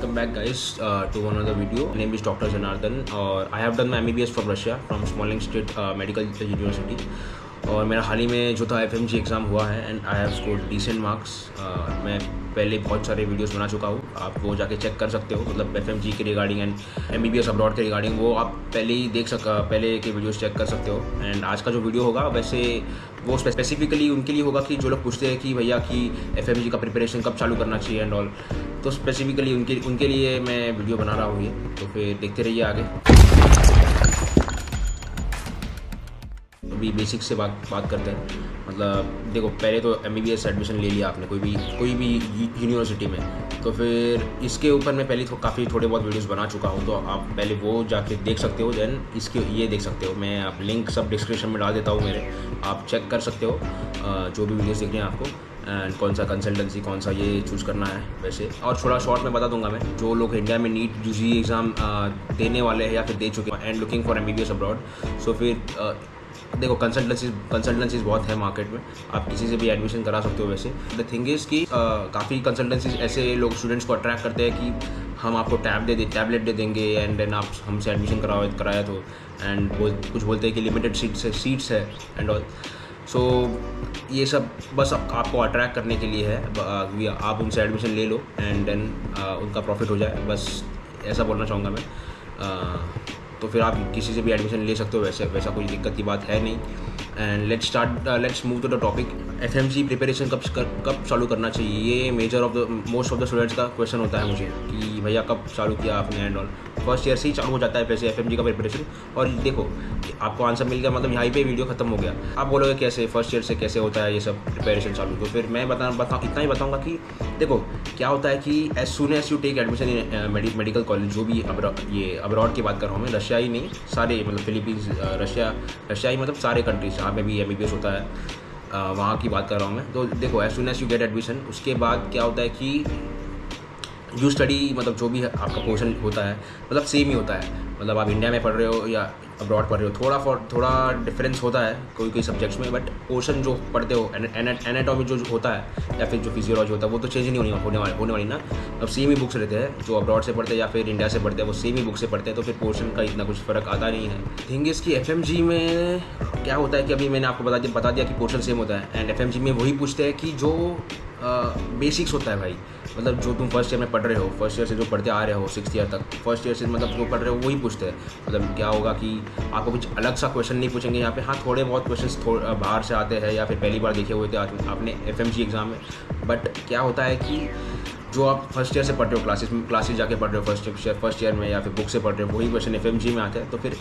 welcome back guys to another video. My name is Dr. Janardhan और I have done my MBBS from Russia from Smolensk State Medical University और मेरा हाल ही में जो था FMG exam हुआ है and I have scored decent marks. मैं पहले बहुत सारे वीडियोस बना चुका हूँ, आप वो जाके चेक कर सकते हो। मतलब FMG के रिगार्डिंग एंड MBBS अब्रॉड के रिगार्डिंग वो आप पहले ही पहले के वीडियोस चेक कर सकते हो। एंड आज का जो वीडियो होगा वैसे वो स्पेसिफिकली उनके लिए होगा कि जो लोग पूछते हैं कि भैया कि FMG का प्रिपरेशन कब चालू करना चाहिए एंड ऑल, तो स्पेसिफिकली उनके लिए मैं वीडियो बना रहा हूँ ये। तो फिर देखते रहिए आगे। अभी बेसिक से बात करते हैं। मतलब देखो, पहले तो MBBS एडमिशन ले लिया आपने कोई भी यूनिवर्सिटी में, तो फिर इसके ऊपर मैं पहले तो काफ़ी थोड़े बहुत वीडियोस बना चुका हूँ, तो आप पहले वो जाके देख सकते हो। देन इसके ये देख सकते हो, मैं आप लिंक सब डिस्क्रिप्शन में डाल देता हूँ मेरे, आप चेक कर सकते हो जो भी वीडियोस देखने हैं आपको एंड कौन सा कंसल्टेंसी कौन सा ये चूज़ करना है वैसे। और थोड़ा शॉर्ट में बता दूंगा मैं, जो लोग इंडिया में नीट यूजी एग्ज़ाम देने वाले हैं या फिर दे चुके हैं and looking for MBBS abroad, so फिर देखो कंसल्टेंसीज बहुत है मार्केट में, आप किसी से भी एडमिशन करा सकते हो। वैसे द थिंग इज़ कि काफ़ी कंसल्टेंसीज ऐसे लोग स्टूडेंट्स को अट्रैक्ट करते हैं कि हम आपको टैबलेट दे देंगे एंड देन आप हमसे एडमिशन कराया तो एंड कुछ बोलते हैं कि लिमिटेड सीट्स है एंड ऑल। सो ये सब बस आपको अट्रैक्ट करने के लिए है, आप उनसे एडमिशन ले लो एंड देन उनका प्रॉफिट हो जाए, बस ऐसा बोलना चाहूँगा मैं। तो फिर आप किसी से भी एडमिशन ले सकते हो, वैसा कोई दिक्कत की बात है नहीं। And let's move to the topic. FMG preparation कब चालू करना चाहिए, ये मोस्ट ऑफ द स्टूडेंट्स का क्वेश्चन होता है मुझे कि भैया कब चालू किया आपने एंड ऑल। फर्स्ट ईयर से ही चालू हो जाता है वैसे FMG का प्रिपरेशन। और देखो आपको आंसर मिल गया, मतलब यहाँ पे वीडियो खत्म हो गया। आप बोलोगे कैसे फर्स्ट ईयर से कैसे होता है ये सब प्रिपरेशन चालू, तो फिर मैं इतना ही बताऊँगा कि देखो क्या होता है कि as soon as you take admission in medical college, जो भी अब्रॉड की बात कर रहा हूँ मैं, रशिया ही नहीं, सारे मतलब फिलीपींस, रशिया ही मतलब सारे कंट्रीज जहाँ पे भी MBBS होता है वहाँ की बात कर रहा हूँ मैं। तो देखो as soon as you get admission, उसके बाद क्या होता है कि यू स्टडी, मतलब जो भी है आपका पोर्शन होता है मतलब सेम ही होता है। मतलब आप इंडिया में पढ़ रहे हो या अब्रॉड पढ़ रहे हो, थोड़ा डिफरेंस होता है कोई सब्जेक्ट्स में, बट पोर्शन जो पढ़ते हो एनाटॉमी जो होता है या फिर जो फिजियोलॉजी होता है वो तो चेंज नहीं होने वाली ना। अब सेम ही बुक्स रहते हैं, जो अब्रॉड से पढ़ते हैं या फिर इंडिया से पढ़ते हैं वो सेम ही बुक से पढ़ते हैं, तो फिर पोर्शन का इतना कुछ फ़र्क आता नहीं है। थिंग इज़ कि FMG में क्या होता है कि अभी मैंने आपको बता दिया कि पोर्शन सेम होता है एंड FMG में वही पूछते हैं कि जो बेसिक्स होता है भाई, मतलब जो तुम फर्स्ट ईयर में पढ़ रहे हो, फर्स्ट ईयर से जो पढ़ते आ रहे हो 6th ईयर तक, फर्स्ट ईयर से मतलब जो पढ़ रहे हो वही पूछते हैं। मतलब क्या होगा कि आपको कुछ अलग सा क्वेश्चन नहीं पूछेंगे यहाँ पे। हाँ, थोड़े बहुत क्वेश्चंस बाहर से आते हैं या फिर पहली बार देखे हुए थे आपने FMG एग्ज़ाम में, बट क्या होता है कि जो आप फर्स्ट ईयर से पढ़ रहे हो, क्लासेस जाके पढ़ रहे हो फर्स्ट ईयर में या फिर बुक से पढ़ रहे हो, वही क्वेश्चन FMG में आते हैं। तो फिर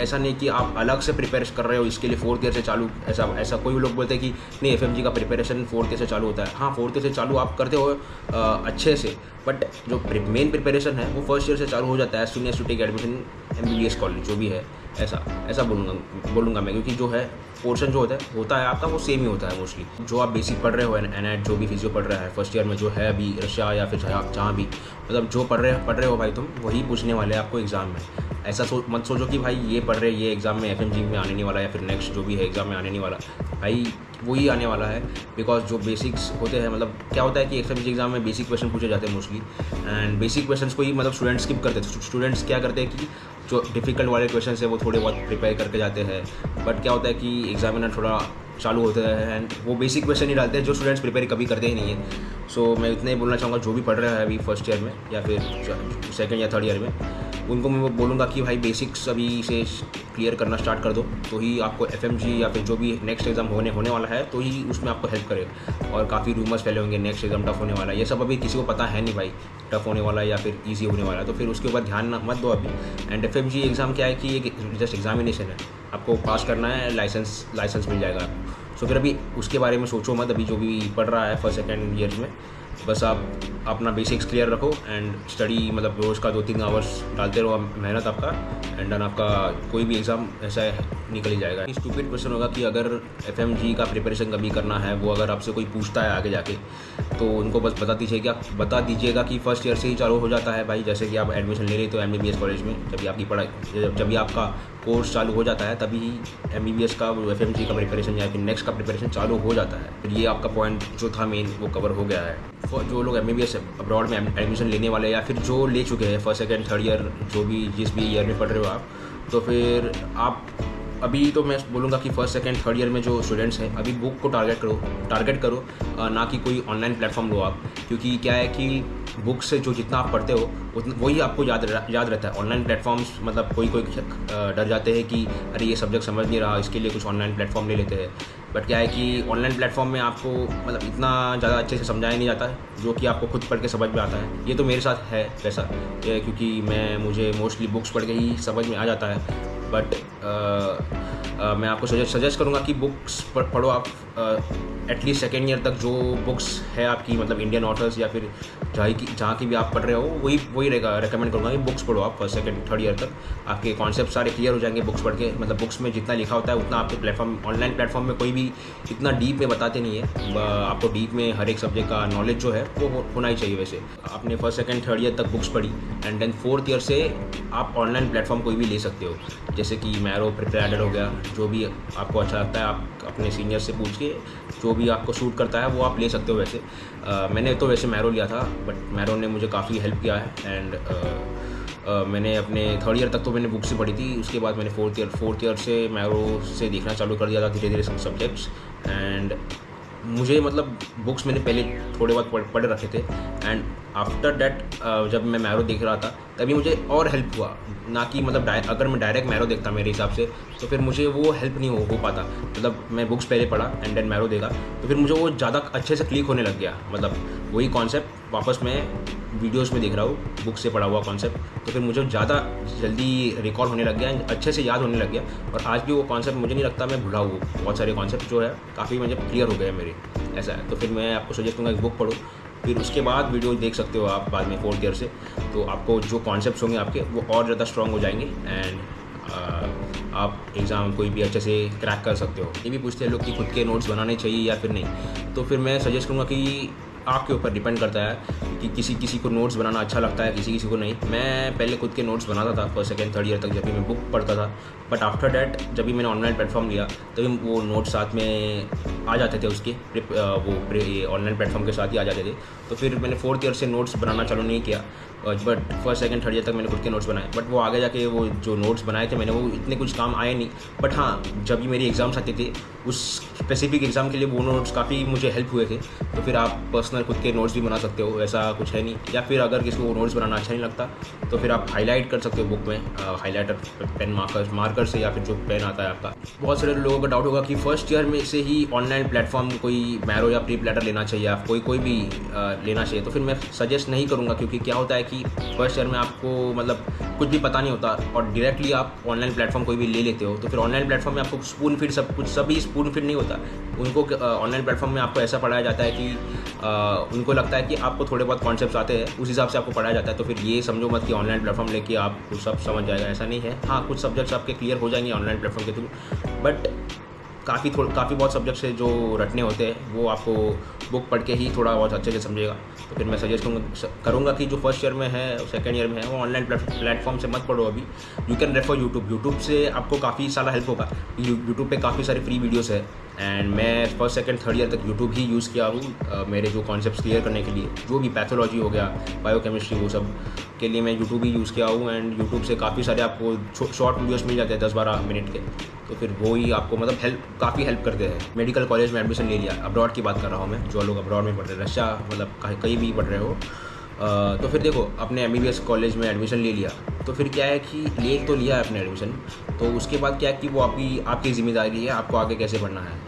ऐसा नहीं कि आप अलग से प्रिपेयर कर रहे हो इसके लिए 4th ईयर से चालू, ऐसा कोई लोग बोलते हैं कि नहीं FMG का प्रिपरेशन 4th ईयर से चालू होता है। हाँ, 4th ईयर से चालू आप करते हो अच्छे से, बट जो मेन प्रिपरेशन है वो फर्स्ट ईयर से चालू हो जाता है as soon as to take admission MBBS college जो भी है। ऐसा बोलूँगा मैं, क्योंकि जो है पोर्शन जो होता है आपका वो सेम ही होता है मोस्टली। जो आप बेसिक पढ़ रहे हो एनएट जो भी फिजियो पढ़ रहा है फर्स्ट ईयर में जो है अभी रशिया या फिर जहाँ भी, मतलब जो पढ़ रहे हो भाई तुम, वही पूछने वाले हैं आपको एग्ज़ाम में। ऐसा मत सोचो कि भाई ये पढ़ रहे ये एग्ज़ाम में FMG में आने नहीं वाला या फिर नेक्स्ट जो भी है एग्ज़ाम में आने नहीं वाला, भाई वही आने वाला है। बिकॉज जो बेसिक्स होते हैं, मतलब क्या होता है कि FMG एग्ज़ाम में बेसिक क्वेश्चन पूछे जाते हैं मोस्टली एंड बेसिक क्वेश्चंस को ही मतलब स्टूडेंट्स स्किप करते हैं। स्टूडेंट्स क्या करते हैं कि जो डिफ़िकल्ट वाले क्वेश्चन है वो थोड़े बहुत प्रिपेयर करके जाते हैं, बट क्या होता है कि एग्जामिनर थोड़ा चालू होता है एंड वो बेसिक क्वेश्चन ही डालते हैं जो स्टूडेंट्स प्रिपेयर कभी करते ही नहीं है। सो मैं इतना ही बोलना चाहूँगा, जो भी पढ़ रहा है अभी फर्स्ट ईयर में या फिर 2nd या 3rd ईयर में, उनको मैं बोलूँगा कि भाई बेसिक्स अभी से क्लियर करना स्टार्ट कर दो, तो ही आपको FMG या फिर जो भी नेक्स्ट एग्ज़ाम होने वाला है तो ही उसमें आपको हेल्प करेगा। और काफ़ी रूमर्स फैले होंगे नेक्स्ट एग्ज़ाम टफ होने वाला है, ये सब अभी किसी को पता है नहीं भाई टफ होने वाला है या फिर ईजी होने वाला है, तो फिर उसके ऊपर ध्यान मत दो अभी। एंड FMG एग्ज़ाम क्या है कि एक जस्ट एग्जामिनेशन है, आपको पास करना है, लाइसेंस मिल जाएगा। सो फिर अभी उसके बारे में सोचो मत, अभी जो भी पढ़ रहा है फर्स्ट 2nd ईयर में, बस आप अपना बेसिक्स क्लियर रखो एंड स्टडी, मतलब रोज़ का 2-3 आवर्स डालते रहो मेहनत आपका एंड देन आपका कोई भी एग्ज़ाम ऐसा निकल ही जाएगा। स्टूपिड क्वेश्चन होगा कि अगर FMG का प्रिपरेशन कभी करना है, वो अगर आपसे कोई पूछता है आगे जाके, तो उनको बस बता दीजिएगा कि फर्स्ट ईयर से ही चालू हो जाता है भाई। जैसे कि आप एडमिशन ले रहे तो MBBS कॉलेज में, जब भी आपका कोर्स चालू हो जाता है तभी MBBS का वो FMG का प्रिपरेशन या फिर नेक्स्ट का प्रिपरेशन चालू हो जाता है। फिर ये आपका पॉइंट जो था मेन वो कवर हो गया है। जो लोग MBBS अब्रॉड में एडमिशन लेने वाले हैं या फिर जो ले चुके हैं फर्स्ट सेकेंड थर्ड ईयर, जो भी जिस भी ईयर में पढ़ रहे हो आप, तो फिर आप अभी तो मैं बोलूँगा कि फर्स्ट सेकेंड थर्ड ईयर में जो स्टूडेंट्स हैं अभी बुक को टारगेट करो, ना कि कोई ऑनलाइन प्लेटफॉर्म लो आप। क्योंकि क्या है कि बुक से जो जितना आप पढ़ते हो उतना वही आपको याद रहता है। ऑनलाइन प्लेटफॉर्म्स मतलब कोई डर जाते हैं कि अरे ये सब्जेक्ट समझ नहीं रहा, इसके लिए कुछ ऑनलाइन प्लेटफॉर्म ले लेते हैं। बट क्या है कि ऑनलाइन प्लेटफॉर्म में आपको मतलब इतना ज़्यादा अच्छे से समझाया नहीं जाता है जो कि आपको खुद पढ़ के समझ में आता है। ये तो मेरे साथ है वैसा, क्योंकि मुझे मोस्टली बुक्स पढ़ के ही समझ में आ जाता है। बट मैं आपको सजेस्ट करूँगा कि बुक्स पढ़ो आप। एटलीस्ट सेकेंड ईयर तक जो बुक्स है आपकी मतलब इंडियन ऑथर्स या फिर जहाँ की भी आप पढ़ रहे हो वही रहेगा। रेकमेंड करूँगा कि बुक्स पढ़ो आप फर्स्ट सेकेंड थर्ड ईयर तक। आपके कॉन्सेप्ट सारे क्लियर हो जाएंगे बुक्स पढ़ के। मतलब बुक्स में जितना लिखा होता है उतना आपके ऑनलाइन प्लेटफॉर्म में कोई भी इतना डीप में बताते नहीं है। आपको डीप में हर एक सब्जेक्ट का नॉलेज जो है वो होना ही चाहिए। वैसे आपने फर्स्ट सेकेंड थर्ड ईयर तक बुक्स पढ़ी एंड देन फोर्थ ईयर से आप ऑनलाइन प्लेटफॉर्म कोई भी ले सकते हो, जैसे कि मैरो, प्रिपेरेडर हो गया। जो भी आपको अच्छा लगता है आप अपने सीनियर से पूछ के जो भी आपको सूट करता है वो आप ले सकते हो। वैसे मैंने तो वैसे मैरो लिया था, बट मैरो ने मुझे काफ़ी हेल्प किया है। एंड मैंने अपने थर्ड ईयर तक तो मैंने बुक से पढ़ी थी, उसके बाद मैंने फोर्थ ईयर से मैरो से देखना चालू कर दिया था धीरे धीरे सब्जेक्ट्स। एंड मुझे मतलब बुक्स मैंने पहले थोड़े बहुत पढ़ रखे थे एंड आफ्टर डैट जब मैं मैरो देख रहा था तभी मुझे और हेल्प हुआ। ना कि मतलब अगर मैं डायरेक्ट मैरो देखता मेरे हिसाब से तो फिर मुझे वो हेल्प नहीं हो पाता। मतलब मैं बुक्स पहले पढ़ा एंड देन मैरो देखा तो फिर मुझे वो ज़्यादा अच्छे से क्लिक होने लग गया। मतलब वही कॉन्सेप्ट वापस मैं वीडियोस में देख रहा हूँ, बुक से पढ़ा हुआ कॉन्सेप्ट, तो फिर मुझे ज़्यादा जल्दी रिकॉल होने लग गया, अच्छे से याद होने लग गया। और आज भी वो कॉन्सेप्ट मुझे नहीं लगता मैं भूला हूँ। बहुत सारे कॉन्सेप्ट जो है काफ़ी मुझे क्लियर हो गए मेरे, ऐसा है। तो फिर मैं आपको सजेस्ट करूँगा कि बुक पढ़ो, फिर उसके बाद वीडियो देख सकते हो आप बाद में फोर्थ ईयर से। तो आपको जो कॉन्सेप्ट्स होंगे आपके वो और ज़्यादा स्ट्रॉन्ग हो जाएंगे एंड आप एग्ज़ाम कोई भी अच्छे से क्रैक कर सकते हो। ये भी पूछते हैं लोग कि खुद के नोट्स बनाने चाहिए या फिर नहीं, तो फिर मैं सजेस्ट करूँगा कि आपके ऊपर डिपेंड करता है कि किसी को नोट्स बनाना अच्छा लगता है, किसी को नहीं। मैं पहले खुद के नोट्स बनाता था फर्स्ट सेकेंड थर्ड ईयर तक जब भी मैं बुक पढ़ता था, बट आफ्टर डैट जब भी मैंने ऑनलाइन प्लेटफॉर्म लिया तभी वो नोट्स साथ में आ जाते थे उसके वो ऑनलाइन प्लेटफॉर्म के साथ ही आ जाते थे। तो फिर मैंने फोर्थ ईयर से नोट्स बनाना चालू नहीं किया, but first second third year तक मैंने खुद के नोट्स बनाए। बट वो आगे जाके वो जो नोट्स बनाए थे मैंने वो इतने कुछ काम आए नहीं। बट हाँ, जब भी मेरी एग्ज़ाम्स आते थे उस स्पेसिफिक एग्ज़ाम के लिए वो नोट्स काफ़ी मुझे हेल्प हुए थे। तो फिर आप पर्सनल खुद के नोट्स भी बना सकते हो, ऐसा कुछ है नहीं। या फिर अगर किसी को नोट्स बनाना अच्छा नहीं लगता तो फिर आप हाईलाइट कर सकते हो बुक में हाईलाइटर पेन मार्कर से, या फिर जो पेन आता है आपका। बहुत सारे लोगों का डाउट होगा कि फर्स्ट ईयर में से ही ऑनलाइन प्लेटफॉर्म कोई मैरो या प्रीप्लेटर लेना चाहिए, आप कोई भी लेना चाहिए। तो फिर मैं सजेस्ट नहीं करूँगा, क्योंकि क्या होता है कि फर्स्ट ईयर में आपको मतलब कुछ भी पता नहीं होता और डायरेक्टली आप ऑनलाइन प्लेटफॉर्म कोई भी ले लेते हो। तो फिर ऑनलाइन प्लेटफॉर्म में आपको स्पून फीड सभी स्पून फीड नहीं होता। उनको ऑनलाइन प्लेटफॉर्म में आपको ऐसा पढ़ाया जाता है कि उनको लगता है कि आपको थोड़े बहुत कॉन्सेप्ट्स आते हैं, उस हिसाब से आपको पढ़ाया जाता है। तो फिर ये समझो मत कि ऑनलाइन प्लेटफॉर्म लेके आप कुछ सब समझ जाएगा, ऐसा नहीं है। हाँ, कुछ सब्जेक्ट्स आपके क्लियर हो जाएंगे ऑनलाइन प्लेटफॉर्म के थ्रू, बट काफ़ी बहुत सब्जेक्ट्स है जो रटने होते हैं, वो आपको बुक पढ़ के ही थोड़ा बहुत अच्छे से समझेगा। तो फिर मैं सजेस्ट करूँगा कि जो फर्स्ट ईयर में है सेकेंड ईयर में है वो ऑनलाइन प्लेटफॉर्म से मत पढ़ो अभी। यू कैन रेफर यूट्यूब से आपको काफ़ी सारा हेल्प होगा। यूट्यूब पे काफ़ी सारे फ्री वीडियोस है एंड मैं फर्स्ट सेकेंड थर्ड ईयर तक यूट्यूब ही यूज़ किया हूँ मेरे जो कॉन्सेप्ट्स क्लियर करने के लिए। जो भी पैथोलॉजी हो गया, बायोकेमिस्ट्री, वो सब के लिए मैं यूट्यूब ही यूज़ किया हूँ। एंड यूट्यूब से काफ़ी सारे आपको शॉर्ट वीडियोस मिल जाते हैं 10-12 मिनट के, तो फिर वो ही आपको मतलब काफ़ी हेल्प करते हैं। मेडिकल कॉलेज में एडमिशन ले लिया, अब्रॉड की बात कर रहा हूँ मैं, जो लोग अब्रॉड में पढ़ रहे हैं, रशिया मतलब कहीं भी पढ़ रहे हो, तो फिर देखो अपने MBBS कॉलेज में एडमिशन ले लिया तो फिर क्या है कि ले तो लिया है अपने एडमिशन, तो उसके बाद क्या है कि वो आपकी ज़िम्मेदारी है आपको आगे कैसे पढ़ना है।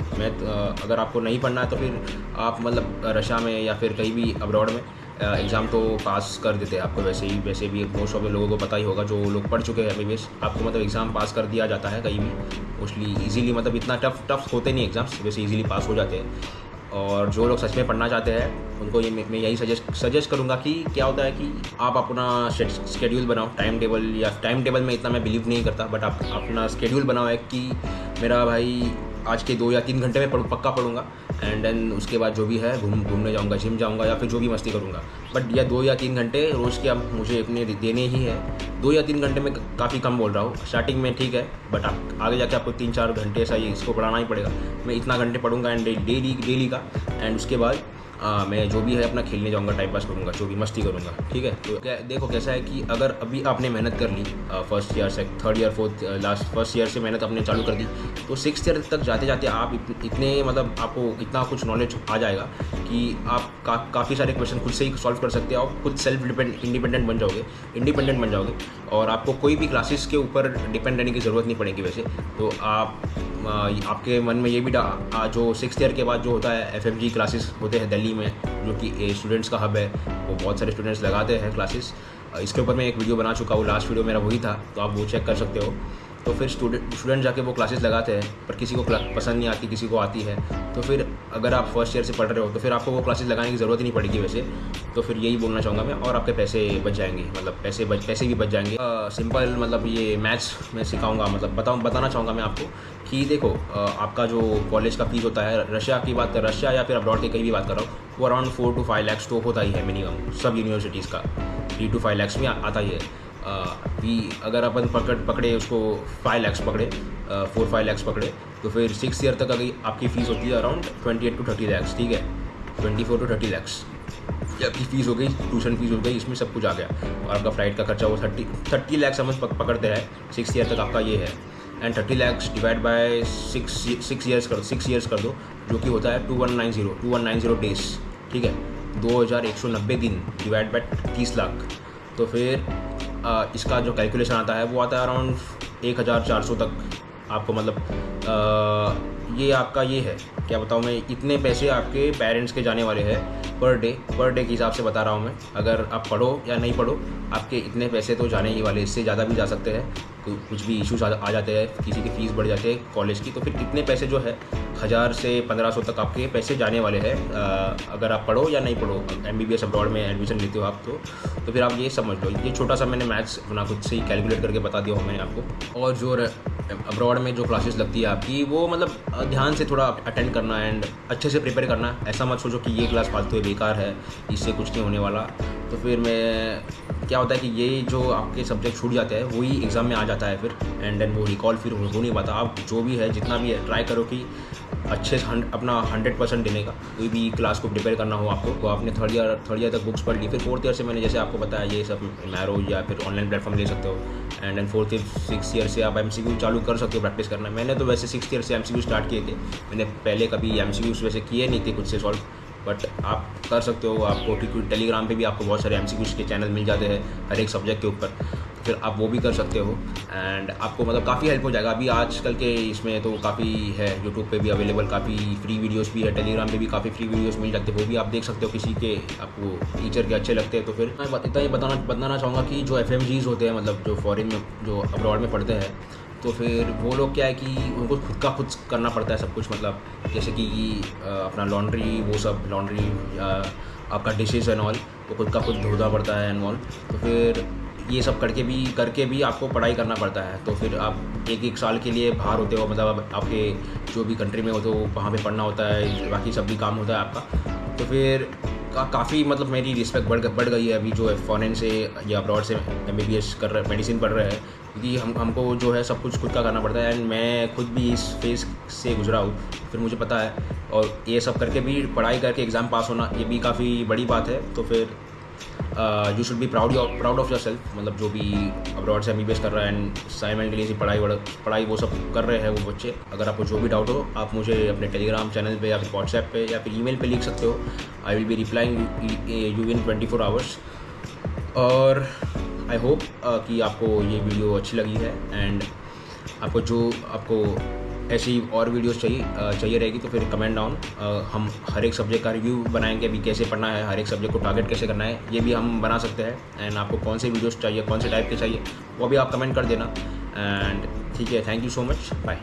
अगर आपको नहीं पढ़ना है तो फिर आप मतलब रशिया में या फिर कहीं भी अब्रॉड में एग्ज़ाम तो पास कर देते हैं आपको। वैसे भी मोस्ट ऑफ लोगों को पता ही होगा, जो लोग पढ़ चुके हैं MBBS, आपको मतलब एग्ज़ाम पास कर दिया जाता है कहीं भी मोस्टली ईजीली। मतलब इतना टफ होते नहीं एग्ज़ाम्स, वैसे ईजीली पास हो जाते हैं। और जो लोग सच में पढ़ना चाहते हैं उनको ये मैं यही सजेस्ट करूँगा कि क्या होता है कि आप अपना शेड्यूल बनाओ, टाइम टेबल में इतना मैं बिलीव नहीं करता, बट आप अपना शेड्यूल बनाओ है कि मेरा भाई आज के 2 या 3 घंटे में पक्का पढ़ूंगा एंड देन उसके बाद जो भी है घूमने जाऊँगा, जिम जाऊँगा या फिर जो भी मस्ती करूँगा। बट यह 2 या 3 घंटे रोज़ के अब मुझे अपने देने ही है। 2 या 3 घंटे में काफ़ी कम बोल रहा हूँ, स्टार्टिंग में ठीक है, बट आप आगे जाके आपको 3-4 घंटे ऐसा ही इसको पढ़ाना ही पड़ेगा। मैं इतना घंटे पढ़ूँगा एंड डेली का, एंड उसके बाद मैं जो भी है अपना खेलने जाऊँगा, टाइम पास करूँगा, जो भी मस्ती करूँगा, ठीक है। तो देखो कैसा है कि अगर अभी आपने मेहनत कर ली फर्स्ट ईयर से, third year, fourth, last first year से मेहनत आपने चालू कर दी, तो सिक्स्थ ईयर तक जाते जाते आप इतने मतलब आपको इतना कुछ नॉलेज आ जाएगा कि आप काफ़ी सारे क्वेश्चन खुद से ही सॉल्व कर सकते हो, आप खुद इंडिपेंडेंट बन जाओगे और आपको कोई भी क्लासेस के ऊपर डिपेंड रहने की ज़रूरत नहीं पड़ेगी। वैसे तो आपके मन में ये भी जो सिक्स्थ ईयर के बाद जो होता है FMG क्लासेस होते हैं दिल्ली में, जो कि स्टूडेंट्स का हब है, वो बहुत सारे स्टूडेंट्स लगाते हैं क्लासेस। इसके ऊपर मैं एक वीडियो बना चुका हूँ, लास्ट वीडियो मेरा वही था, तो आप वो चेक कर सकते हो। तो फिर स्टूडेंट जाके वो क्लासेस लगाते हैं, पर किसी को पसंद नहीं आती, किसी को आती है, तो फिर अगर आप फर्स्ट ईयर से पढ़ रहे हो तो फिर आपको वो क्लासेस लगाने की ज़रूरत ही नहीं पड़ेगी वैसे। तो फिर यही बोलना चाहूँगा मैं, और आपके पैसे बच जाएंगे, मतलब पैसे भी बच जाएंगे। सिंपल मतलब ये मैथ्स मैं सिखाऊंगा, मतलब बताना चाहूँगा मैं आपको कि देखो आपका जो कॉलेज का फीस होता है, रशिया या फिर अब्रॉड की कहीं भी बात कर रहा हूँ, वो अराउंड 4 to 5 लाख तो होता ही है मिनिमम, सब यूनिवर्सिटीज़ का 3 to 5 लाख में आता ही है। अगर अपन पकड़े उसको 5 लाख पकड़े, 4-5 लाख पकड़े, तो फिर 6 ईयर तक अगर आपकी फ़ीस होती है अराउंड 28 to 30 लाख, ठीक है, 24 to 30 लाख आपकी फ़ीस हो गई, ट्यूशन फीस हो गई, इसमें सब कुछ आ गया। और आपका फ्लाइट का खर्चा वो 30 लाख समझ पकड़ते हैं, 6 ईयर तक आपका ये है। And 30 lakh divide by 6 years कर दो, जो कि होता है 2190 डेज, ठीक है, 2190 दिन डिवाइड बाय 30 लाख। तो फिर इसका जो कैलकुलेशन आता है वो आता है अराउंड 1400 तक आपको, मतलब ये आपका ये है, क्या बताऊँ मैं, इतने पैसे आपके पेरेंट्स के जाने वाले हैं पर डे के हिसाब से बता रहा हूँ मैं। अगर आप पढ़ो या नहीं पढ़ो, आपके इतने पैसे तो जाने ही वाले, इससे ज़्यादा भी जा सकते हैं, कुछ भी इश्यूज आ जाते हैं, किसी की फ़ीस बढ़ जाती है कॉलेज की, तो फिर इतने पैसे जो है 1000 से 1500 तक आपके पैसे जाने वाले हैं अगर आप पढ़ो या नहीं पढ़ो। MBBS अब्रॉड में एडमिशन लेते हो आप तो फिर आप ये समझ लो, ये छोटा सा मैंने मैथ्स अपना खुद से ही कैलकुलेट करके बता दिया हूँ मैंने आपको। और जो अब्रॉड में जो क्लासेस लगती है आपकी, वो मतलब ध्यान से थोड़ा अटेंड करना एंड अच्छे से प्रिपेयर करना। ऐसा मत सोचो कि ये क्लास फालतू है, बेकार है, इससे कुछ नहीं होने वाला। तो फिर मैं क्या होता है कि ये जो आपके सब्जेक्ट छूट जाते हैं वही एग्ज़ाम में आ जाता है फिर, एंड देन वो रिकॉल फिर हो नहीं पाता। आप जो भी है, जितना भी है, ट्राई करो कि अच्छे से अपना 100% देने का। कोई भी क्लास को प्रिपेयर करना हो आपको, तो आपने थर्ड ईयर तक बुक्स पढ़ ली, फिर फोर्थ ईयर से मैंने जैसे आपको बताया ये सब मैरो या फिर ऑनलाइन प्लेटफॉर्म ले सकते हो, and then fourth year 6 year से आप MCQ चालू कर सकते हो प्रैक्टिस करना। मैंने तो वैसे 6th ईयर से MCQ स्टार्ट किए थे, मैंने पहले कभी MCQ वैसे किए नहीं थे खुद से सॉल्व, बट आप कर सकते हो। आपको टेलीग्राम पे भी आपको बहुत सारे MCQ के चैनल मिल जाते हैं हर एक सब्जेक्ट के ऊपर, फिर आप वो भी कर सकते हो एंड आपको मतलब काफ़ी हेल्प हो जाएगा। अभी आजकल के इसमें तो काफ़ी है, यूट्यूब पे भी अवेलेबल काफ़ी फ्री वीडियोस भी है, टेलीग्राम पे भी काफ़ी फ्री वीडियोस मिल जाते हैं, वो भी आप देख सकते हो। किसी के आपको टीचर के अच्छे लगते हैं तो फिर मैं इतना ही बताना चाहूँगा कि जो FMGs होते हैं, मतलब जो फॉरेन में, जो अब्रॉड में पढ़ते हैं, तो फिर वो लोग क्या है कि उनको खुद करना पड़ता है सब कुछ, मतलब जैसे कि अपना लॉन्ड्री, वो सब लॉन्ड्री, आपका डिशेज एंड ऑल, तो खुद धोना पड़ता है एंड ऑल। तो फिर ये सब करके भी आपको पढ़ाई करना पड़ता है। तो फिर आप एक साल के लिए बाहर होते हो, मतलब आपके जो भी कंट्री में होते हो वहाँ पे पढ़ना होता है, बाकी सब भी काम होता है आपका। तो फिर काफ़ी मतलब मेरी रिस्पेक्ट बढ़ गई है अभी जो फॉरेन से या अब्रॉड से MBBS कर रहे, मेडिसिन पढ़ रहे हैं, क्योंकि हमको जो है सब कुछ खुद का करना पड़ता है एंड मैं खुद भी इस फेज़ से गुजरा हूँ, फिर मुझे पता है। और ये सब करके भी, पढ़ाई करके एग्ज़ाम पास होना, ये भी काफ़ी बड़ी बात है। तो फिर you should be proud of your self, मतलब जो भी अब्रॉड से MBBS कर रहा है एंड साइमल्टेनियसली पढ़ाई वो सब कर रहे हैं वो बच्चे। अगर आपको जो भी डाउट हो, आप मुझे अपने टेलीग्राम चैनल पे या फिर व्हाट्सएप पे या फिर ईमेल पे लिख सकते हो। I will be replying you in 24 hours. और आई होप कि आपको ये वीडियो अच्छी लगी है एंड आपको ऐसी और वीडियोस चाहिए रहेगी तो फिर कमेंट डाउन। हम हर एक सब्जेक्ट का रिव्यू बनाएंगे, अभी कैसे पढ़ना है, हर एक सब्जेक्ट को टारगेट कैसे करना है, ये भी हम बना सकते हैं। एंड आपको कौन से वीडियोस चाहिए, कौन से टाइप के चाहिए, वो भी आप कमेंट कर देना। एंड ठीक है, thank you so much, bye.